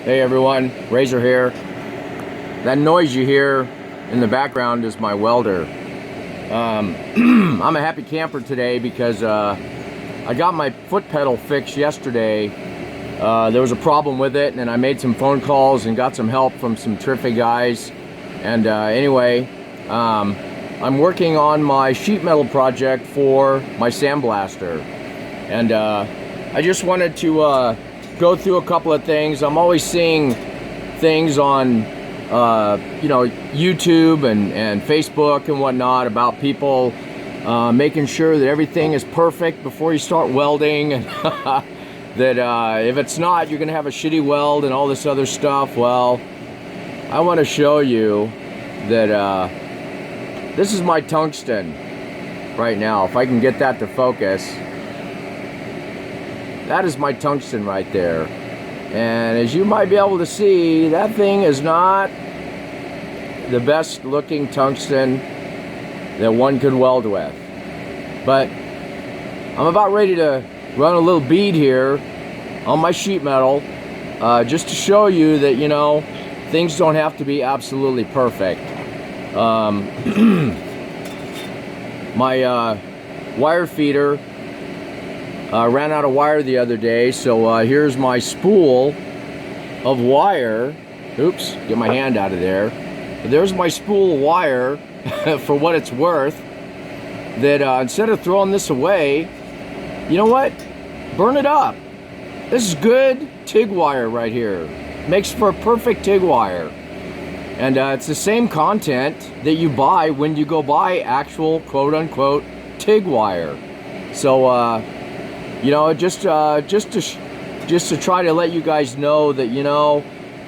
Hey everyone, Razor here. That noise you hear in the background is my welder. I'm a happy camper today because I got my foot pedal fixed yesterday. There was a problem with it, and I made some phone calls and got some help from some terrific guys. And anyway, I'm working on my sheet metal project for my sandblaster. And I just wanted to go through a couple of things. I'm always seeing things on YouTube and Facebook and whatnot about people making sure that everything is perfect before you start welding, and that if it's not, you're gonna have a shitty weld and all this other stuff. Well, I want to show you that this is my tungsten right now. If I can get that to focus, that is my tungsten right there. And as you might be able to see, that thing is not the best looking tungsten that one could weld with. But I'm about ready to run a little bead here on my sheet metal, just to show you that, you know, things don't have to be absolutely perfect. My wire feeder ran out of wire the other day, so here's my spool of wire. Oops, get my hand out of there. But there's my spool of wire for what it's worth, that instead of throwing this away, you know what? Burn it up. This is good TIG wire right here. Makes for a perfect TIG wire. And it's the same content that you buy when you go buy actual quote-unquote TIG wire. So you know, just to try to let you guys know that, you know,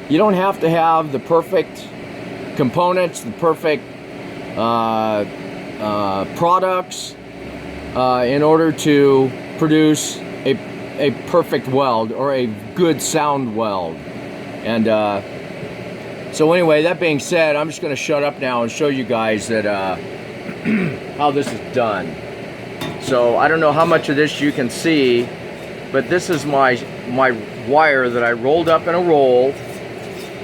you don't have to have the perfect components, the perfect products in order to produce a perfect weld or a good sound weld. And so anyway, that being said, I'm just going to shut up now and show you guys that how this is done. So I don't know how much of this you can see, but this is my wire that I rolled up in a roll.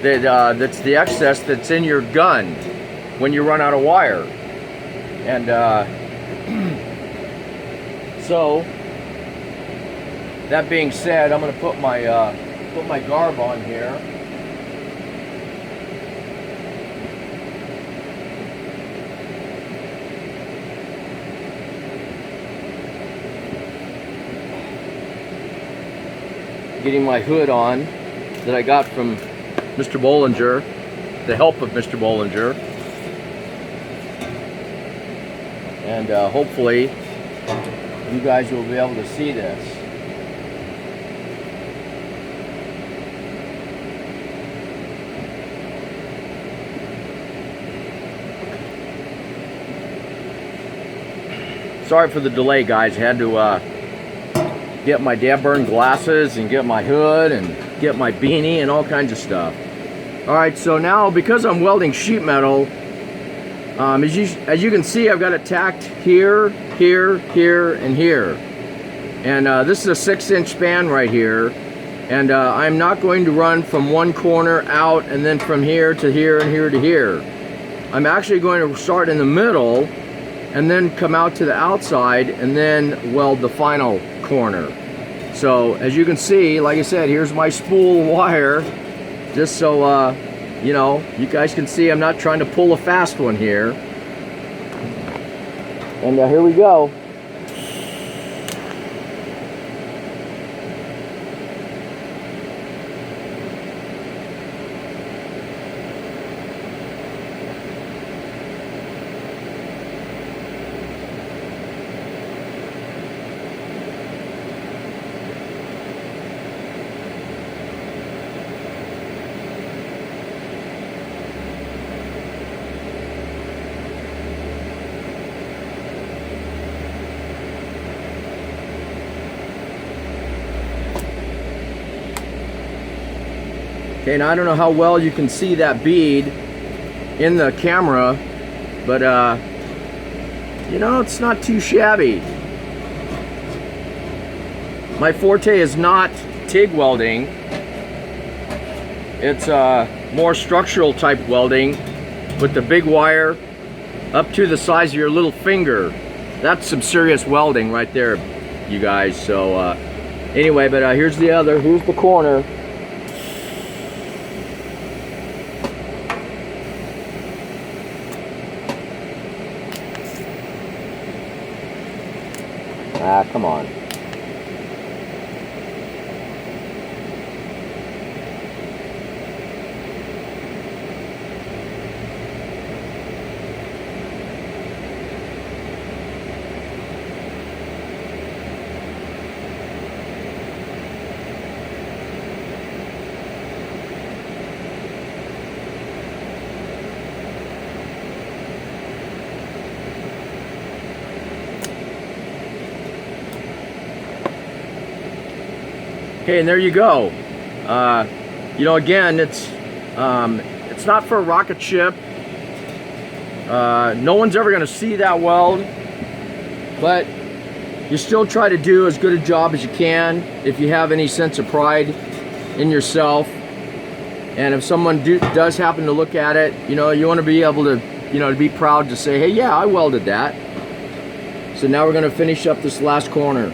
That's the excess that's in your gun when you run out of wire. And so that being said, I'm going to put my garb on here. Getting my hood on that I got from Mr. Bollinger, the help of Mr. Bollinger, and hopefully you guys will be able to see this. Sorry for the delay, guys. I had to get my dab burn glasses and get my hood and get my beanie and all kinds of stuff. Alright, so now because I'm welding sheet metal, as you can see, I've got it tacked here, here, here, and here. And this is a 6-inch span right here. And I'm not going to run from one corner out and then from here to here and here to here. I'm actually going to start in the middle and then come out to the outside and then weld the final corner. So as you can see, like I said, here's my spool of wire, just so you know, you guys can see I'm not trying to pull a fast one here. And here we go. Okay, now I don't know how well you can see that bead in the camera, but you know, it's not too shabby. My forte is not TIG welding. It's more structural type welding with the big wire up to the size of your little finger. That's some serious welding right there, you guys. So anyway, but here's the corner. Ah, come on. Okay, and there you go. You know, again, it's not for a rocket ship. No one's ever going to see that weld, but you still try to do as good a job as you can if you have any sense of pride in yourself. And if someone does happen to look at it, you know, you want to be able to, you know, to be proud to say, hey, yeah, I welded that. So now we're going to finish up this last corner.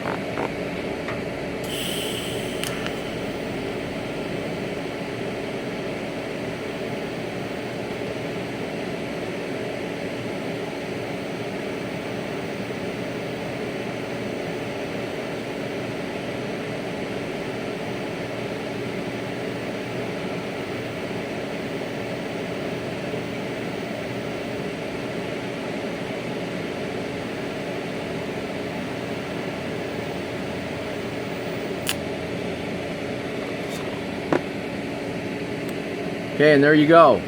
Okay, and there you go.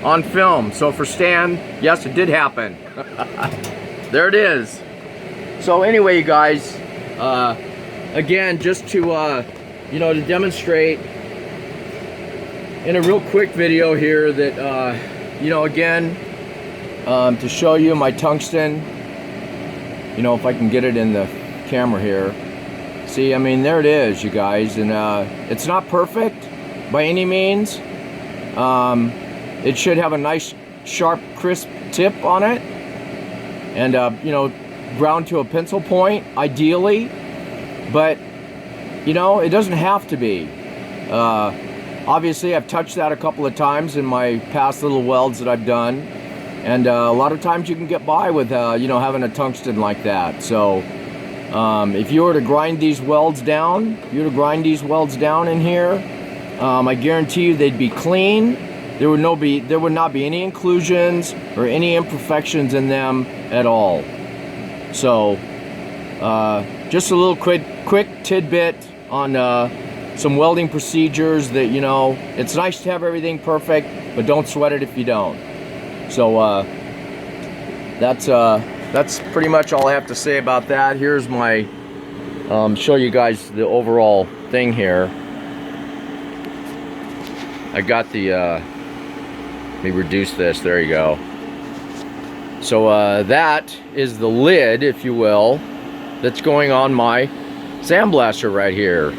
On film. So for Stan, yes, it did happen. There it is. So anyway, you guys, again, just to, you know, to demonstrate in a real quick video here that, you know, again, to show you my tungsten, you know, if I can get it in the camera here. See, I mean, there it is, you guys, and it's not perfect by any means. It should have a nice, sharp, crisp tip on it, and you know, ground to a pencil point, ideally. But you know, it doesn't have to be. Obviously, I've touched that a couple of times in my past little welds that I've done, and a lot of times you can get by with you know, having a tungsten like that. So if you were to grind these welds down, in here, I guarantee you they'd be clean. There would not be any inclusions or any imperfections in them at all. So just a little quick tidbit on some welding procedures that, you know, it's nice to have everything perfect, but don't sweat it if you don't. So that's pretty much all I have to say about that. Here's my show you guys the overall thing here. I got the let me reduce this, there you go. So that is the lid, if you will, that's going on my sandblaster right here.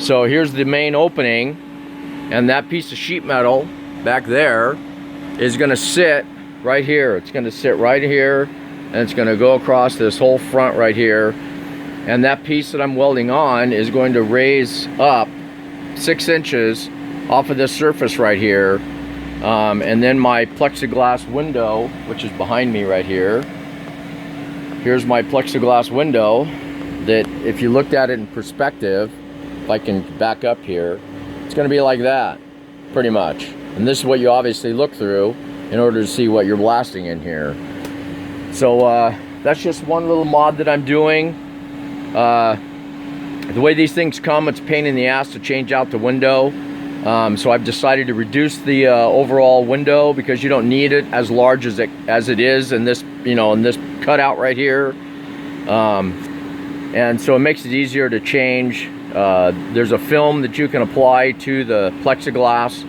So here's the main opening, and that piece of sheet metal back there is going to sit right here. It's going to sit right here, and it's going to go across this whole front right here, and that piece that I'm welding on is going to raise up 6 inches off of this surface right here, and then my plexiglass window, which is behind me right here. Here's my plexiglass window that, if you looked at it in perspective, if I can back up here, it's going to be like that, pretty much. And this is what you obviously look through in order to see what you're blasting in here. So that's just one little mod that I'm doing. The way these things come, it's a pain in the ass to change out the window. So I've decided to reduce the overall window, because you don't need it as large as it is in this, you know, in this cutout right here. And so it makes it easier to change. There's a film that you can apply to the plexiglass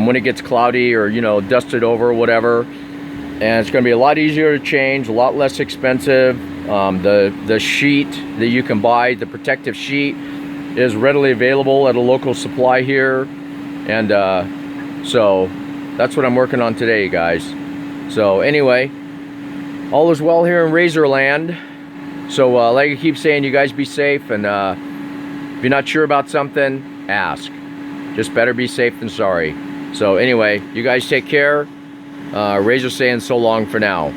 when it gets cloudy or, you know, dusted over or whatever. And it's going to be a lot easier to change, a lot less expensive. The sheet that you can buy, the protective sheet, is readily available at a local supply here, and so that's what I'm working on today, guys. So anyway, all is well here in Razorland. So like I keep saying, you guys be safe, and if you're not sure about something, ask. Just better be safe than sorry. So anyway, you guys take care. Razor saying so long for now.